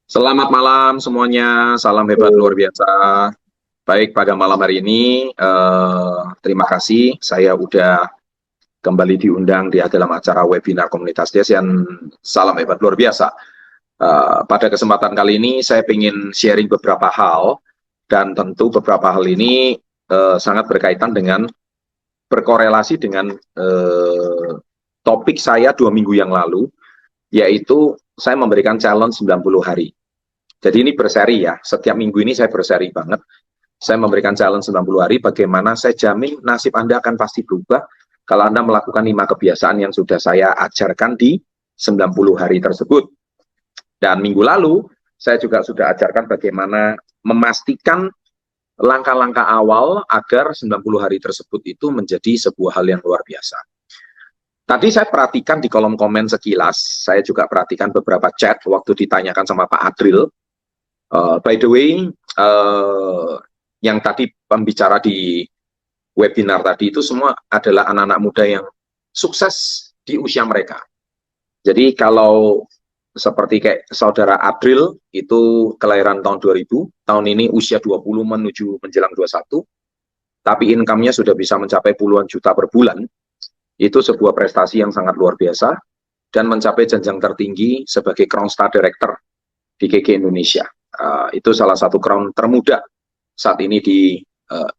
Selamat malam semuanya, salam hebat luar biasa. Baik, pada malam hari ini, terima kasih saya udah kembali diundang di dalam acara webinar komunitas Desian. Salam hebat luar biasa. Pada kesempatan kali ini saya ingin sharing beberapa hal, dan tentu beberapa hal ini sangat berkaitan dengan, berkorelasi dengan topik saya 2 minggu yang lalu, yaitu saya memberikan challenge 90 hari. Jadi ini berseri ya, setiap minggu ini saya berseri banget. Saya memberikan challenge 90 hari, bagaimana saya jamin nasib Anda akan pasti berubah kalau Anda melakukan 5 kebiasaan yang sudah saya ajarkan di 90 hari tersebut. Dan minggu lalu, saya juga sudah ajarkan bagaimana memastikan langkah-langkah awal agar 90 hari tersebut itu menjadi sebuah hal yang luar biasa. Tadi saya perhatikan di kolom komen sekilas, saya juga perhatikan beberapa chat waktu ditanyakan sama Pak Adril. By the way, yang tadi pembicara di webinar tadi itu semua adalah anak-anak muda yang sukses di usia mereka. Jadi kalau seperti kayak saudara April itu kelahiran tahun 2000, tahun ini usia 20 menuju menjelang 21, tapi income-nya sudah bisa mencapai puluhan juta per bulan. Itu sebuah prestasi yang sangat luar biasa dan mencapai jenjang tertinggi sebagai Crown Star Director di KK Indonesia. Itu salah satu crown termuda saat ini di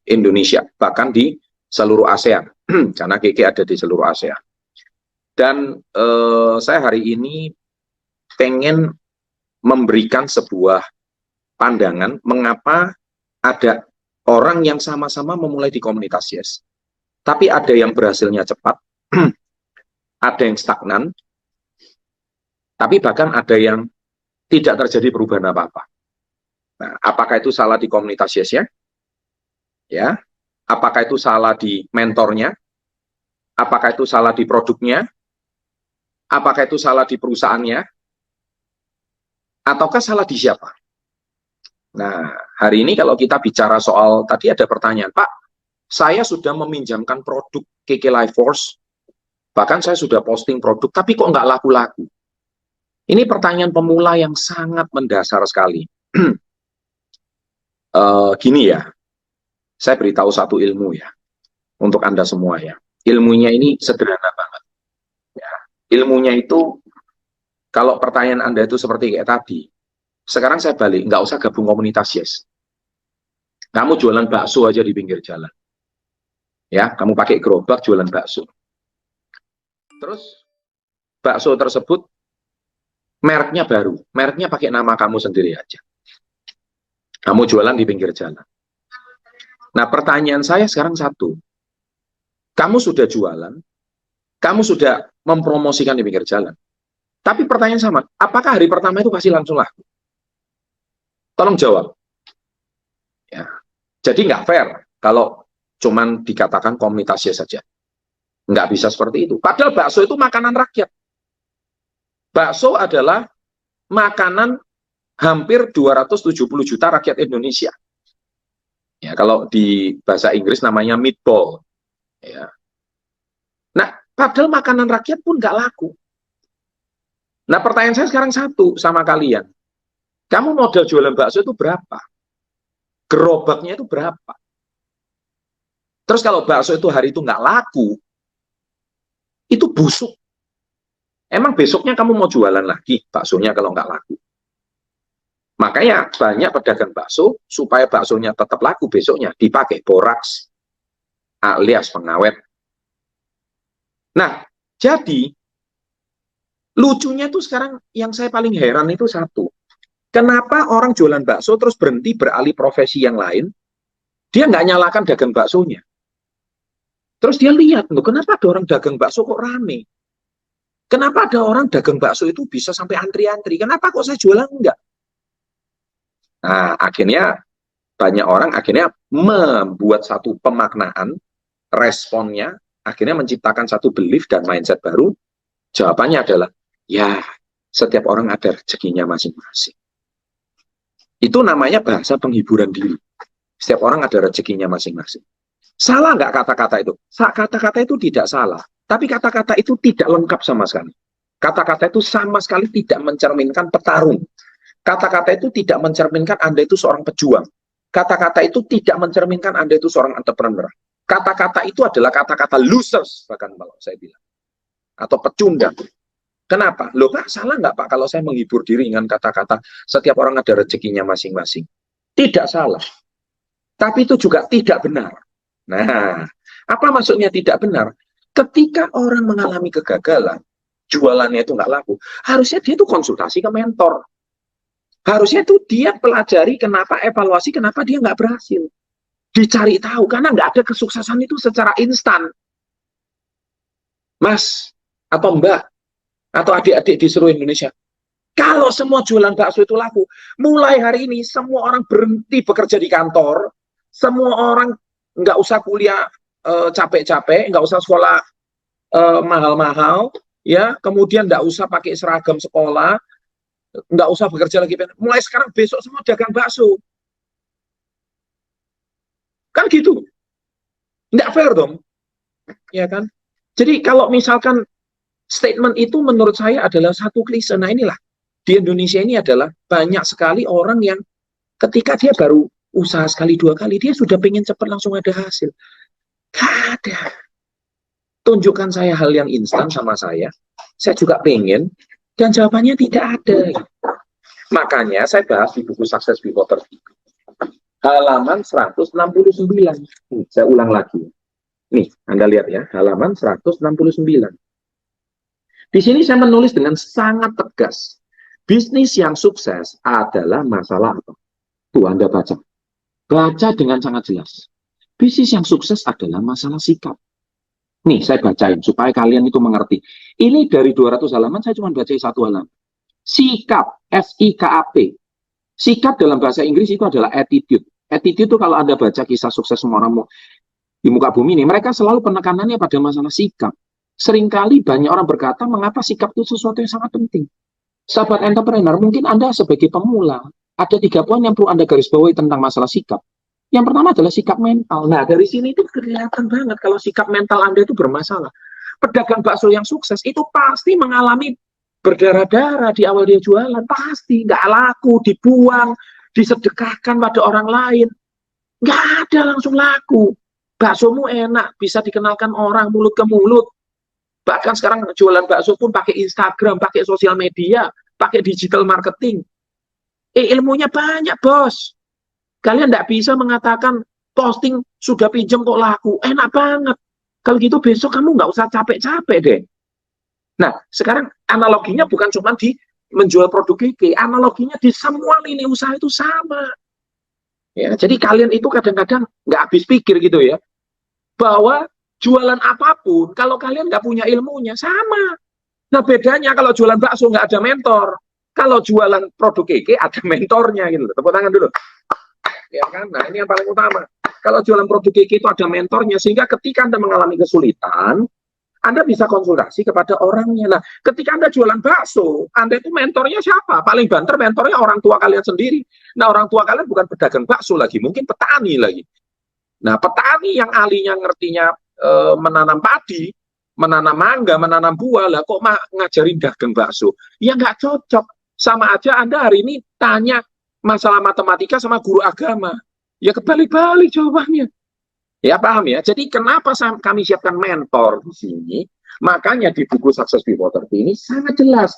Indonesia, bahkan di seluruh ASEAN, karena KK ada di seluruh ASEAN. Dan saya hari ini pengen memberikan sebuah pandangan mengapa ada orang yang sama-sama memulai di komunitas Yes, tapi ada yang berhasilnya cepat, ada yang stagnan, tapi bahkan ada yang tidak terjadi perubahan apa-apa. Nah, apakah itu salah di komunitas Yes-nya? Ya. Apakah itu salah di mentornya? Apakah itu salah di produknya? Apakah itu salah di perusahaannya? Ataukah salah di siapa? Nah, hari ini kalau kita bicara soal, tadi ada pertanyaan, Pak, saya sudah meminjamkan produk KK Life Force, bahkan saya sudah posting produk, tapi kok nggak laku-laku? Ini pertanyaan pemula yang sangat mendasar sekali. Gini ya, saya beritahu satu ilmu ya, untuk Anda semua ya. Ilmunya ini sederhana banget. Ya. Ilmunya itu, kalau pertanyaan Anda itu seperti kayak tadi, sekarang saya balik, nggak usah gabung komunitas Yes. Kamu jualan bakso aja di pinggir jalan. Ya, kamu pakai gerobak jualan bakso. Terus, bakso tersebut, mereknya baru. Mereknya pakai nama kamu sendiri aja. Kamu jualan di pinggir jalan. Nah, pertanyaan saya sekarang satu. Kamu sudah jualan, kamu sudah mempromosikan di pinggir jalan. Tapi pertanyaan sama, apakah hari pertama itu pasti langsung laku? Tolong jawab. Ya. Jadi nggak fair kalau cuman dikatakan komunitasnya saja. Nggak bisa seperti itu. Padahal bakso itu makanan rakyat. Bakso adalah makanan hampir 270 juta rakyat Indonesia. Ya, kalau di bahasa Inggris namanya meatball. Ya. Nah, padahal makanan rakyat pun nggak laku. Nah, pertanyaan saya sekarang satu sama kalian. Kamu modal jualan bakso itu berapa? Gerobaknya itu berapa? Terus kalau bakso itu hari itu nggak laku, itu busuk. Emang besoknya kamu mau jualan lagi baksonya kalau nggak laku? Makanya banyak pedagang bakso, supaya baksonya tetap laku besoknya, dipakai boraks alias pengawet. Nah, jadi lucunya tuh sekarang yang saya paling heran itu satu. Kenapa orang jualan bakso terus berhenti beralih profesi yang lain? Dia nggak nyalakan dagang baksonya. Terus dia lihat, loh, kenapa ada orang dagang bakso kok rame? Kenapa ada orang dagang bakso itu bisa sampai antri-antri? Kenapa kok saya jualan enggak? Nah, akhirnya banyak orang akhirnya membuat satu pemaknaan, responnya, akhirnya menciptakan satu belief dan mindset baru. Jawabannya adalah, ya, setiap orang ada rezekinya masing-masing. Itu namanya bahasa penghiburan diri. Setiap orang ada rezekinya masing-masing. Salah nggak kata-kata itu? Kata-kata itu tidak salah. Tapi kata-kata itu tidak lengkap sama sekali. Kata-kata itu sama sekali tidak mencerminkan petarung. Kata-kata itu tidak mencerminkan Anda itu seorang pejuang. Kata-kata itu tidak mencerminkan Anda itu seorang entrepreneur. Kata-kata itu adalah kata-kata losers, bahkan kalau saya bilang. Atau pecundang. Kenapa? Loh Pak, salah nggak Pak kalau saya menghibur diri dengan kata-kata setiap orang ada rezekinya masing-masing? Tidak salah. Tapi itu juga tidak benar. Nah, apa maksudnya tidak benar? Ketika orang mengalami kegagalan, jualannya itu nggak laku, harusnya dia itu konsultasi ke mentor. Harusnya itu dia pelajari kenapa, evaluasi kenapa dia nggak berhasil. Dicari tahu, karena nggak ada kesuksesan itu secara instan. Mas, atau Mbak, atau adik-adik di seluruh Indonesia, kalau semua jualan bakso itu laku, mulai hari ini semua orang berhenti bekerja di kantor, semua orang nggak usah kuliah capek-capek, nggak usah sekolah mahal-mahal, ya, kemudian nggak usah pakai seragam sekolah, nggak usah bekerja lagi. Mulai sekarang besok semua dagang bakso, kan gitu? Nggak fair dong, ya kan? Jadi kalau misalkan statement itu menurut saya adalah satu klise. Nah inilah di Indonesia ini adalah banyak sekali orang yang ketika dia baru usaha sekali dua kali dia sudah pengen cepat langsung ada hasil. Gak ada. Tunjukkan saya hal yang instan sama saya juga pengen, dan jawabannya tidak ada. Makanya saya bahas di buku Success Before 30. Halaman 169. Saya ulang lagi. Nih, Anda lihat ya, halaman 169. Di sini saya menulis dengan sangat tegas. Bisnis yang sukses adalah masalah apa? Tuh, Anda baca. Baca dengan sangat jelas. Bisnis yang sukses adalah masalah sikap. Nih, saya bacain supaya kalian itu mengerti. Ini dari 200 halaman, saya cuma baca satu halaman. Sikap, S-I-K-A-P. Sikap dalam bahasa Inggris itu adalah attitude. Attitude itu kalau Anda baca kisah sukses semua orang di muka bumi ini, mereka selalu penekanannya pada masalah sikap. Seringkali banyak orang berkata, mengapa sikap itu sesuatu yang sangat penting. Sahabat entrepreneur, mungkin Anda sebagai pemula, ada 3 poin yang perlu Anda garis bawahi tentang masalah sikap. Yang pertama adalah sikap mental. Nah, dari sini itu kelihatan banget kalau sikap mental Anda itu bermasalah. Pedagang bakso yang sukses itu pasti mengalami berdarah-darah di awal dia jualan. Pasti, nggak laku, dibuang, disedekahkan pada orang lain. Nggak ada langsung laku. Baksomu enak, bisa dikenalkan orang mulut ke mulut. Bahkan sekarang jualan bakso pun pakai Instagram, pakai sosial media, pakai digital marketing. Ilmunya banyak, bos. Kalian nggak bisa mengatakan posting sudah pinjam kok laku. Enak banget. Kalau gitu besok kamu nggak usah capek-capek deh. Nah, sekarang analoginya bukan cuma di menjual produk keke. Analoginya di semua lini usaha itu sama. Ya, jadi kalian itu kadang-kadang nggak habis pikir gitu ya. Bahwa jualan apapun, kalau kalian nggak punya ilmunya, sama. Nah, bedanya kalau jualan bakso nggak ada mentor. Kalau jualan produk keke ada mentornya gitu. Tepuk tangan dulu. Ya kan? Nah, ini yang paling utama. Kalau jualan produk keke itu ada mentornya, sehingga ketika Anda mengalami kesulitan, Anda bisa konsultasi kepada orangnya. Nah, ketika Anda jualan bakso, Anda itu mentornya siapa? Paling banter mentornya orang tua kalian sendiri. Nah, orang tua kalian bukan pedagang bakso lagi, mungkin petani lagi. Nah, petani yang ahlinya ngertinya menanam padi, menanam mangga, menanam buah, lah kok ngajarin dagang bakso? Ya nggak cocok. Sama aja Anda hari ini tanya masalah matematika sama guru agama. Ya kebalik-balik jawabannya. Ya paham ya? Jadi kenapa kami siapkan mentor di sini? Makanya di buku Success Before 30 ini sangat jelas.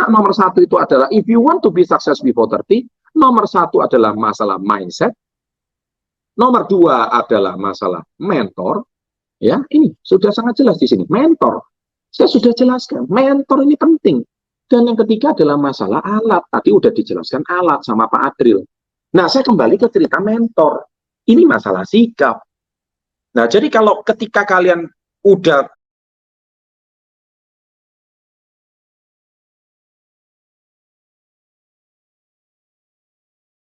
Nomor 1 itu adalah if you want to be success before 30, nomor 1 adalah masalah mindset. Nomor 2 adalah masalah mentor. Ya, ini sudah sangat jelas di sini. Mentor. Saya sudah jelaskan. Mentor ini penting. Dan yang ketiga adalah masalah alat. Tadi udah dijelaskan alat sama Pak Adril. Nah, saya kembali ke cerita mentor. Ini masalah sikap. Nah, jadi kalau ketika kalian udah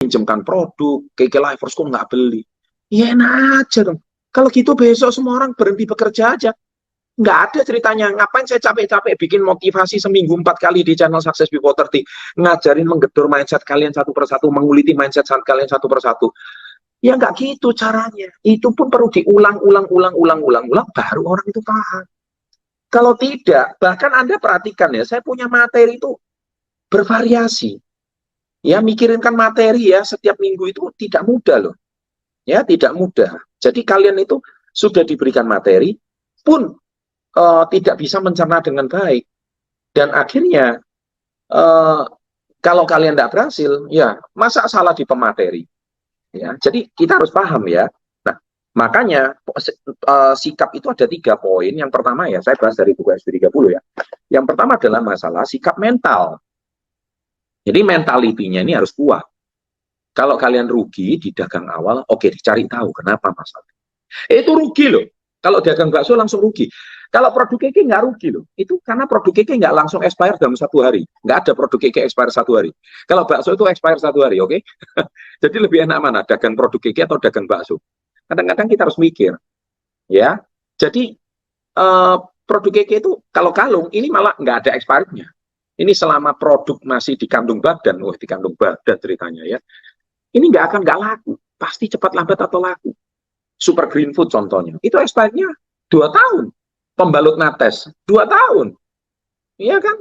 pinjamkan produk, keke Livers kok nggak beli? Ya enak aja dong. Kalau gitu besok semua orang berhenti bekerja aja. Nggak ada ceritanya, ngapain saya capek-capek bikin motivasi seminggu 4 kali di channel Success Before 30, ngajarin menggedor mindset kalian satu persatu, menguliti mindset kalian satu persatu. Ya nggak gitu caranya. Itu pun perlu diulang-ulang, baru orang itu paham. Kalau tidak, bahkan Anda perhatikan ya, saya punya materi itu bervariasi. Ya, mikirinkan materi ya setiap minggu itu tidak mudah loh. Ya, tidak mudah. Jadi kalian itu sudah diberikan materi pun tidak bisa mencerna dengan baik. Dan akhirnya eh, kalau kalian tidak berhasil, ya masa salah di pemateri. Ya, jadi kita harus paham ya. Nah, makanya sikap itu ada 3 poin. Yang pertama ya, saya bahas dari buku SP30 ya. Yang pertama adalah masalah sikap mental. Jadi mentalitinya ini harus kuat. Kalau kalian rugi di dagang awal, oke, dicari tahu kenapa masalah. Itu rugi loh. Kalau dagang bakso langsung rugi. Kalau produk keke nggak rugi loh. Itu karena produk keke nggak langsung expire dalam 1 hari. Nggak ada produk keke expire 1 hari. Kalau bakso itu expire 1 hari, oke? Jadi lebih enak mana? Dagang produk keke atau dagang bakso? Kadang-kadang kita harus mikir. Ya, jadi produk keke itu kalau kalung, ini malah nggak ada expirednya. Ini selama produk masih dikandung badan, dikandung badan ceritanya ya. Ini nggak laku. Pasti cepat lambat atau laku. Super Green Food contohnya. Itu expirednya 2 tahun. Pembalut nates 2 tahun. Iya kan?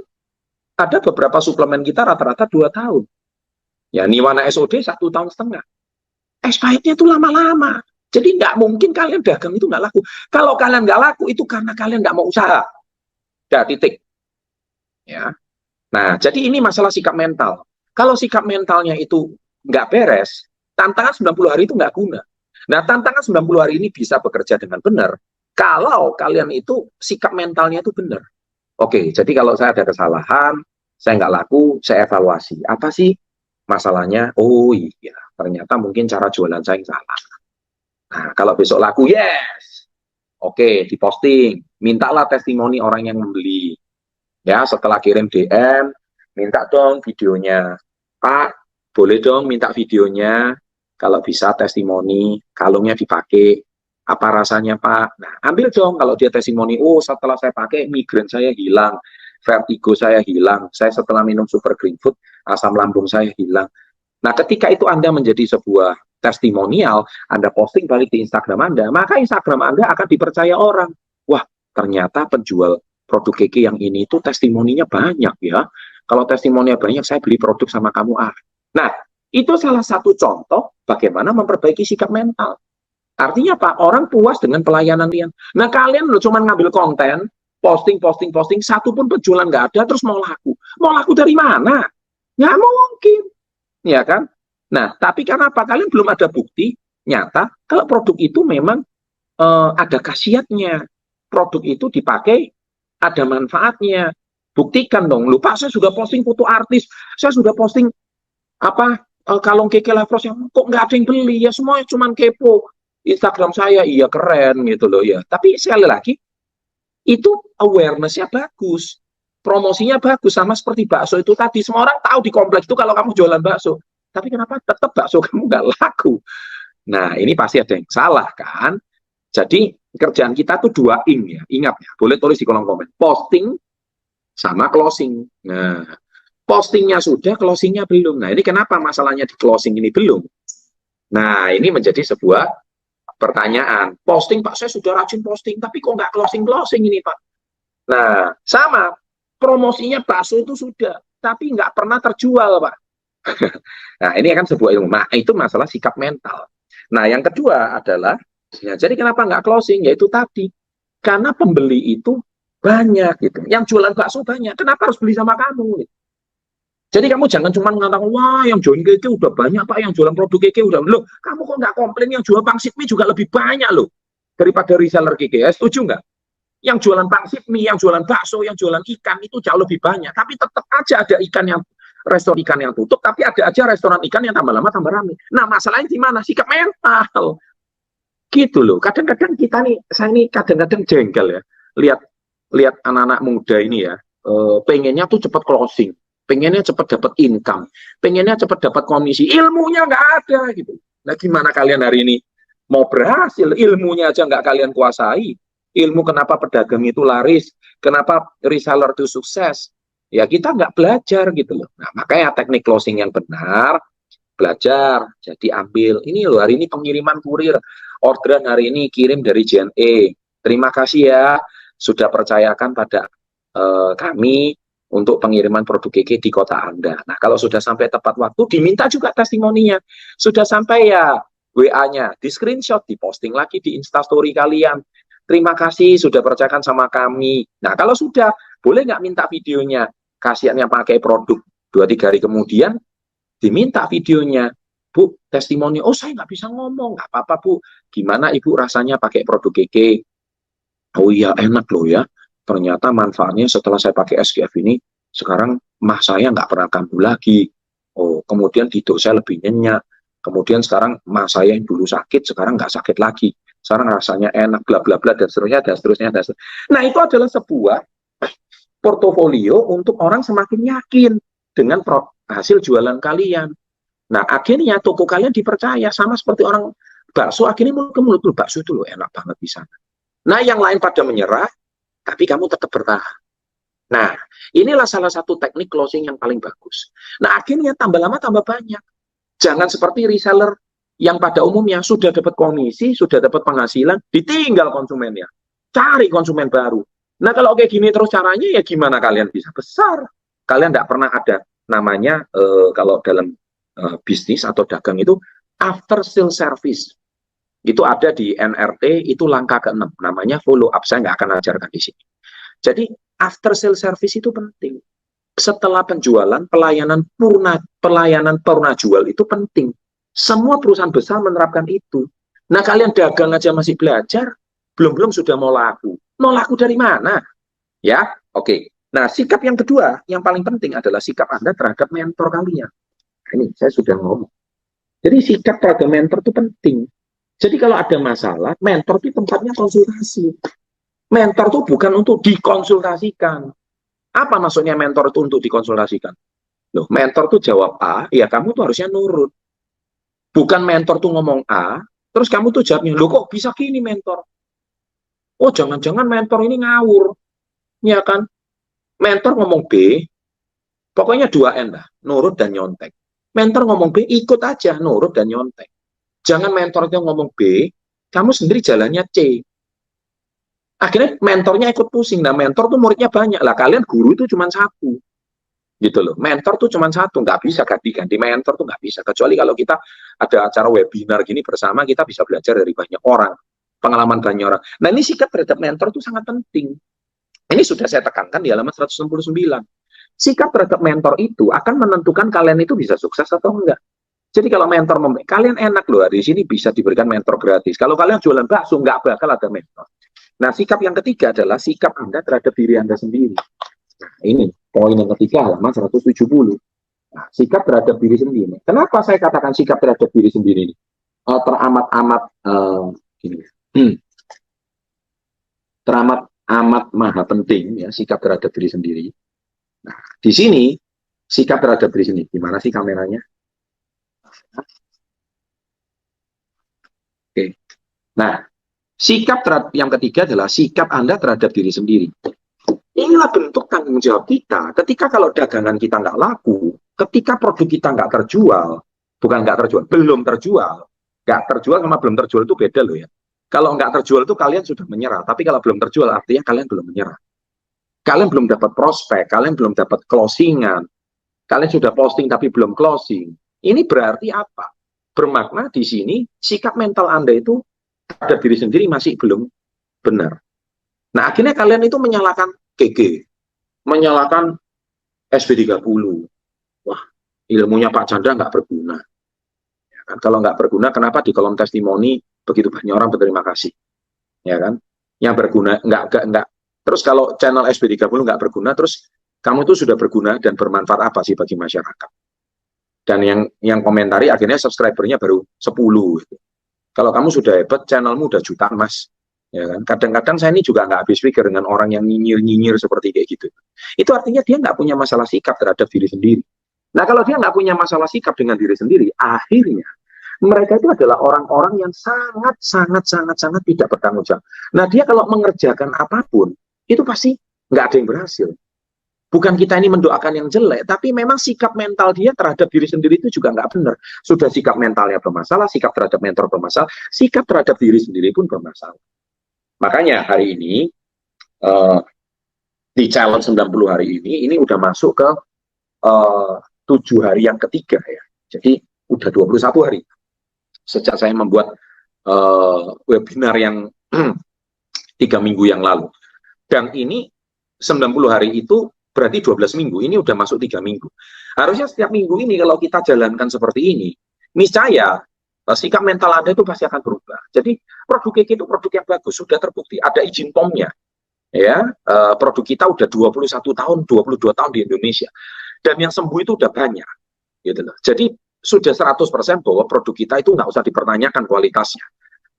Ada beberapa suplemen kita rata-rata 2 tahun. Ya, Niwana SOD 1,5 tahun. Expirednya itu lama-lama. Jadi nggak mungkin kalian dagang itu nggak laku. Kalau kalian nggak laku itu karena kalian nggak mau usaha. Udah, titik. Ya. Nah, jadi ini masalah sikap mental. Kalau sikap mentalnya itu nggak beres, tantangan 90 hari itu nggak guna. Nah, tantangan 90 hari ini bisa bekerja dengan benar kalau kalian itu sikap mentalnya itu benar. Oke, jadi kalau saya ada kesalahan, saya nggak laku, saya evaluasi. Apa sih masalahnya? Oh iya, ternyata mungkin cara jualan saya yang salah. Nah, kalau besok laku, yes. Oke, diposting. Mintalah testimoni orang yang membeli. Ya, setelah kirim DM, minta dong videonya. Pak, boleh dong minta videonya. Kalau bisa testimoni, kalungnya dipakai. Apa rasanya, Pak? Nah, ambil dong kalau dia testimoni. Oh, setelah saya pakai, migrain saya hilang. Vertigo saya hilang. Saya setelah minum Super Green Food, asam lambung saya hilang. Nah, ketika itu Anda menjadi sebuah testimonial, Anda posting balik di Instagram Anda, maka Instagram Anda akan dipercaya orang. Wah, ternyata penjual produk keke yang ini itu testimoninya banyak ya. Kalau testimoninya banyak, saya beli produk sama kamu. Nah, itu salah satu contoh bagaimana memperbaiki sikap mental. Artinya apa? Orang puas dengan pelayanan kalian. Nah, kalian loh cuma ngambil konten, posting, satu pun penjualan nggak ada, terus mau laku. Mau laku dari mana? Nggak mungkin. Ya kan? Nah, tapi karena apa? Kalian belum ada bukti nyata kalau produk itu memang ada khasiatnya. Produk itu dipakai ada manfaatnya. Buktikan dong. Lupa saya sudah posting foto artis, saya sudah posting apa kalung keke Lifros yang kok nggak ada yang beli ya, semua cuma kepo. Instagram saya iya keren gitu loh ya. Tapi sekali lagi itu awareness-nya bagus. Promosinya bagus sama seperti bakso itu tadi. Semua orang tahu di kompleks itu kalau kamu jualan bakso. Tapi kenapa tetap bakso kamu nggak laku? Nah, ini pasti ada yang salah kan? Jadi kerjaan kita tuh 2 ya. Ingat ya, boleh tulis di kolom komen. Posting sama closing. Nah, postingnya sudah, closingnya belum. Nah, ini kenapa masalahnya di closing ini belum? Nah, ini menjadi sebuah pertanyaan. Posting, Pak, saya sudah rajin posting, tapi kok nggak closing-closing ini, Pak? Nah, sama. Promosinya bakso itu sudah, tapi nggak pernah terjual, Pak. Nah, ini akan sebuah ilmu. Nah, itu masalah sikap mental. Nah, yang kedua adalah, ya, jadi kenapa nggak closing? Yaitu tadi, karena pembeli itu banyak gitu. Yang jualan bakso banyak, kenapa harus beli sama kamu? Gitu. Jadi kamu jangan cuma mengatakan, wah yang jualan keke udah banyak Pak, yang jualan produk keke udah, loh kamu kok nggak komplain yang jual pangsit mie juga lebih banyak loh daripada reseller keke, ya setuju nggak? Yang jualan pangsit mie, yang jualan bakso, yang jualan ikan itu jauh lebih banyak, tapi tetap aja ada ikan yang restoran ikan yang tutup, tapi ada aja restoran ikan yang tambah lama tambah ramai. Nah masalahnya di mana? Sikap mental, gitu loh. Kadang-kadang kita nih, saya ini kadang-kadang jengkel ya, lihat lihat anak-anak muda ini ya, pengennya tuh cepat closing, pengennya cepat dapat income, pengennya cepat dapat komisi, ilmunya nggak ada gitu. Nah gimana kalian hari ini mau berhasil, ilmunya aja nggak kalian kuasai, ilmu kenapa pedagang itu laris, kenapa reseller itu sukses, ya kita nggak belajar gitu loh. Nah makanya teknik closing yang benar, belajar, jadi ambil, ini loh hari ini pengiriman kurir, orderan hari ini kirim dari JNE, terima kasih ya, sudah percayakan pada kami, untuk pengiriman produk KK di kota Anda. Nah, kalau sudah sampai tepat waktu, diminta juga testimoninya. Sudah sampai ya WA-nya, di screenshot, diposting lagi di Instastory kalian. Terima kasih sudah percayakan sama kami. Nah, kalau sudah, boleh nggak minta videonya? Kasihannya pakai produk. 2-3 hari kemudian, diminta videonya. Bu, testimoni, oh saya nggak bisa ngomong, nggak apa-apa Bu. Gimana Ibu rasanya pakai produk KK? Oh iya, enak loh ya. Ternyata manfaatnya setelah saya pakai SGF ini, sekarang mah saya nggak pernah kambuh lagi. Oh, kemudian tidur saya lebih nyenyak. Kemudian sekarang mah saya yang dulu sakit, sekarang nggak sakit lagi. Sekarang rasanya enak, bla bla bla, dan seterusnya, dan seterusnya, dan seterusnya. Nah, itu adalah sebuah portofolio untuk orang semakin yakin dengan hasil jualan kalian. Nah, akhirnya toko kalian dipercaya, sama seperti orang bakso, akhirnya mulut ke mulut, bakso itu loh enak banget di sana. Nah, yang lain pada menyerah, tapi kamu tetap bertahan. Nah, inilah salah satu teknik closing yang paling bagus. Nah, akhirnya tambah lama tambah banyak. Jangan seperti reseller yang pada umumnya sudah dapat komisi, sudah dapat penghasilan, ditinggal konsumennya. Cari konsumen baru. Nah, kalau kayak gini terus caranya, ya gimana kalian bisa besar? Kalian tidak pernah ada namanya, kalau dalam bisnis atau dagang itu, after sale service. Itu ada di NRT, itu langkah ke-6. Namanya follow up. Saya nggak akan ajarkan di sini. Jadi, after sale service itu penting. Setelah penjualan, pelayanan purna jual itu penting. Semua perusahaan besar menerapkan itu. Nah, kalian dagang aja masih belajar, belum-belum sudah mau laku. Mau laku dari mana? Ya, oke. Nah, sikap yang kedua, yang paling penting adalah sikap Anda terhadap mentor kalian. Ini saya sudah ngomong. Jadi sikap terhadap mentor itu penting. Jadi kalau ada masalah, mentor itu tempatnya konsultasi. Mentor itu bukan untuk dikonsultasikan. Apa maksudnya mentor itu untuk dikonsultasikan? Loh, mentor itu jawab A, ya kamu tuh harusnya nurut. Bukan mentor tuh ngomong A, terus kamu tuh jawabnya, loh kok bisa gini mentor? Oh, jangan-jangan mentor ini ngawur. Ya kan? Mentor ngomong B, pokoknya 2N lah, nurut dan nyontek. Mentor ngomong B, ikut aja, nurut dan nyontek. Jangan mentor itu ngomong B, kamu sendiri jalannya C. Akhirnya mentornya ikut pusing. Nah, mentor tuh muridnya banyak. Lah, kalian guru itu cuma satu. Gitu loh. Mentor tuh cuma satu. Nggak bisa ganti-ganti mentor tuh nggak bisa. Kecuali kalau kita ada acara webinar gini bersama, kita bisa belajar dari banyak orang. Pengalaman banyak orang. Nah, ini sikap terhadap mentor tuh sangat penting. Ini sudah saya tekankan di halaman 169. Sikap terhadap mentor itu akan menentukan kalian itu bisa sukses atau enggak. Jadi kalau mentor kalian enak loh, di sini bisa diberikan mentor gratis. Kalau kalian jualan bakso, nggak bakal ada mentor. Nah, sikap yang ketiga adalah sikap Anda terhadap diri Anda sendiri. Nah, ini poin yang ketiga, halaman 170. Nah, sikap terhadap diri sendiri. Kenapa saya katakan sikap terhadap diri sendiri ini? Teramat-amat teramat-amat maha penting ya, sikap terhadap diri sendiri. Nah, di sini sikap terhadap diri sendiri. Gimana sih kameranya? Oke. Nah, sikap yang ketiga adalah sikap Anda terhadap diri sendiri. Inilah bentuk tanggung jawab kita. Ketika kalau dagangan kita nggak laku, ketika produk kita nggak terjual, bukan nggak terjual, belum terjual. Nggak terjual sama belum terjual itu beda loh ya. Kalau nggak terjual itu kalian sudah menyerah. Tapi kalau belum terjual artinya kalian belum menyerah. Kalian belum dapat prospek, kalian belum dapat closingan. Kalian sudah posting tapi belum closing. Ini berarti apa? Bermakna di sini sikap mental Anda itu terhadap diri sendiri masih belum benar. Nah, akhirnya kalian itu menyalahkan GG, menyalahkan SB30. Wah, ilmunya Pak Chandra nggak berguna. Ya kan? Kalau nggak berguna, kenapa di kolom testimoni begitu banyak orang berterima kasih? Ya kan? Yang berguna, nggak. Terus kalau channel SB30 nggak berguna, terus kamu tuh sudah berguna dan bermanfaat apa sih bagi masyarakat? Dan yang komentari akhirnya subscribernya baru 10. Gitu. Kalau kamu sudah hebat, channelmu udah jutaan, Mas. Ya kan? Kadang-kadang saya ini juga nggak habis pikir dengan orang yang nyinyir-nyinyir seperti kayak gitu. Itu artinya dia nggak punya masalah sikap terhadap diri sendiri. Nah, kalau dia nggak punya masalah sikap dengan diri sendiri, akhirnya mereka itu adalah orang-orang yang sangat tidak bertanggung jawab. Nah, dia kalau mengerjakan apapun, itu pasti nggak ada yang berhasil. Bukan kita ini mendoakan yang jelek, tapi memang sikap mental dia terhadap diri sendiri itu juga nggak benar. Sudah sikap mentalnya bermasalah, sikap terhadap mentor bermasalah, sikap terhadap diri sendiri pun bermasalah. Makanya hari ini di challenge 90 hari ini udah masuk ke 7 hari yang ketiga ya. Jadi udah 21 hari sejak saya membuat webinar yang 3 minggu yang lalu. Dan ini 90 hari itu berarti 12 minggu, ini udah masuk 3 minggu. Harusnya setiap minggu ini kalau kita jalankan seperti ini, niscaya sikap mental Anda itu pasti akan berubah. Jadi produk Kiki itu produk yang bagus, sudah terbukti, ada izin POM-nya. Ya, produk kita udah 21 tahun, 22 tahun di Indonesia. Dan yang sembuh itu udah banyak. Gitu loh. Jadi sudah 100% bahwa produk kita itu nggak usah dipertanyakan kualitasnya.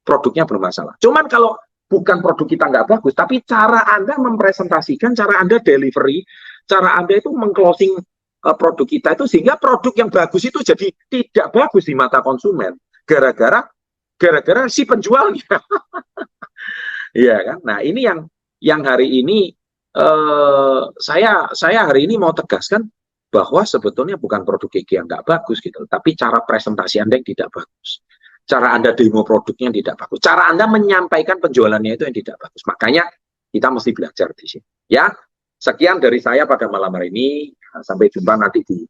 Produknya bermasalah. Cuman kalau bukan produk kita nggak bagus, tapi cara Anda mempresentasikan, cara Anda delivery, cara Anda itu mengclosing produk kita itu sehingga produk yang bagus itu jadi tidak bagus di mata konsumen. Gara-gara si penjualnya. Iya kan? Nah, ini yang hari ini saya hari ini mau tegaskan bahwa sebetulnya bukan produk Gigi yang nggak bagus gitu, tapi cara presentasi Anda yang tidak bagus. Cara Anda demo produknya yang tidak bagus. Cara Anda menyampaikan penjualannya itu yang tidak bagus. Makanya kita mesti belajar di sini. Ya, sekian dari saya pada malam hari ini. Sampai jumpa nanti di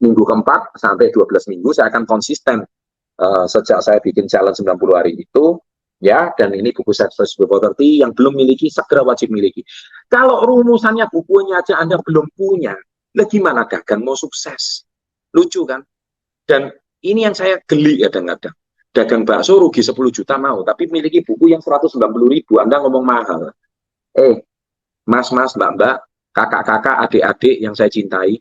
minggu keempat sampai 12 minggu. Saya akan konsisten sejak saya bikin challenge 90 hari itu. Ya, dan ini buku Success Before 30 yang belum miliki segera wajib miliki. Kalau rumusannya bukunya aja Anda belum punya, lah gimana dagang mau sukses? Lucu kan? Dan ini yang saya geli kadang-kadang. Dagang bakso rugi 10 juta mau, tapi miliki buku yang 190.000, Anda ngomong mahal. Mas-mas, mbak-mbak, kakak-kakak, adik-adik yang saya cintai,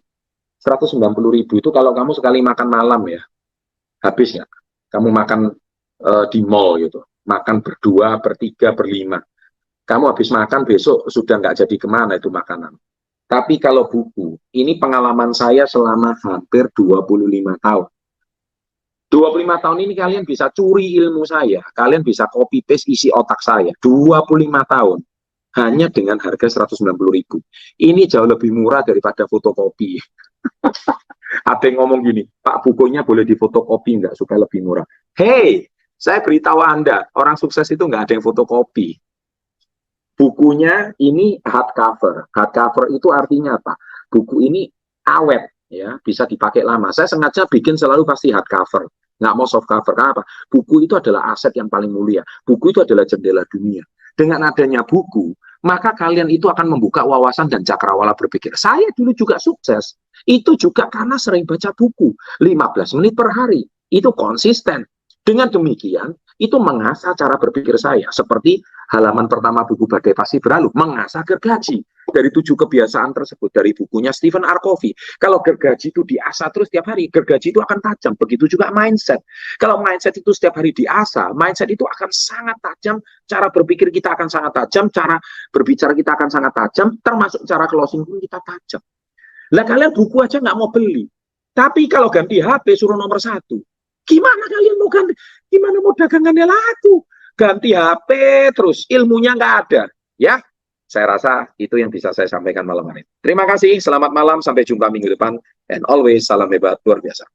190.000 itu kalau kamu sekali makan malam ya, habis ya. Kamu makan di mall gitu. Makan berdua, bertiga, berlima. Kamu habis makan besok sudah nggak jadi kemana itu makanan. Tapi kalau buku, ini pengalaman saya selama hampir 25 tahun. 25 tahun ini kalian bisa curi ilmu saya. Kalian bisa copy paste isi otak saya. 25 tahun. Hanya dengan harga 190.000. Ini jauh lebih murah daripada fotokopi. Ada yang ngomong gini, Pak bukunya boleh difotokopi nggak supaya lebih murah. Hey! Saya beritahu Anda, orang sukses itu nggak ada yang fotokopi. Bukunya ini hardcover. Hardcover itu artinya apa? Buku ini awet, ya, bisa dipakai lama. Saya sengaja bikin selalu pasti hardcover, nggak mau soft cover. Kenapa? Buku itu adalah aset yang paling mulia. Buku itu adalah jendela dunia. Dengan adanya buku, maka kalian itu akan membuka wawasan dan cakrawala berpikir. Saya dulu juga sukses. Itu juga karena sering baca buku. 15 menit per hari. Itu konsisten. Dengan demikian, itu mengasah cara berpikir saya. Seperti halaman pertama buku Badai Pasti Berlalu, mengasah gergaji. Dari 7 kebiasaan tersebut, dari bukunya Stephen R. Covey. Kalau gergaji itu diasah terus setiap hari, gergaji itu akan tajam. Begitu juga mindset. Kalau mindset itu setiap hari diasah, mindset itu akan sangat tajam. Cara berpikir kita akan sangat tajam, cara berbicara kita akan sangat tajam, termasuk cara closing pun kita tajam. Lah kalian buku aja nggak mau beli. Tapi kalau ganti HP suruh nomor 1. Gimana kalian mau ganti? Gimana mau dagangannya laku? Ganti HP terus ilmunya nggak ada. Ya, saya rasa itu yang bisa saya sampaikan malam hari. Terima kasih, selamat malam, sampai jumpa minggu depan. And always salam hebat luar biasa.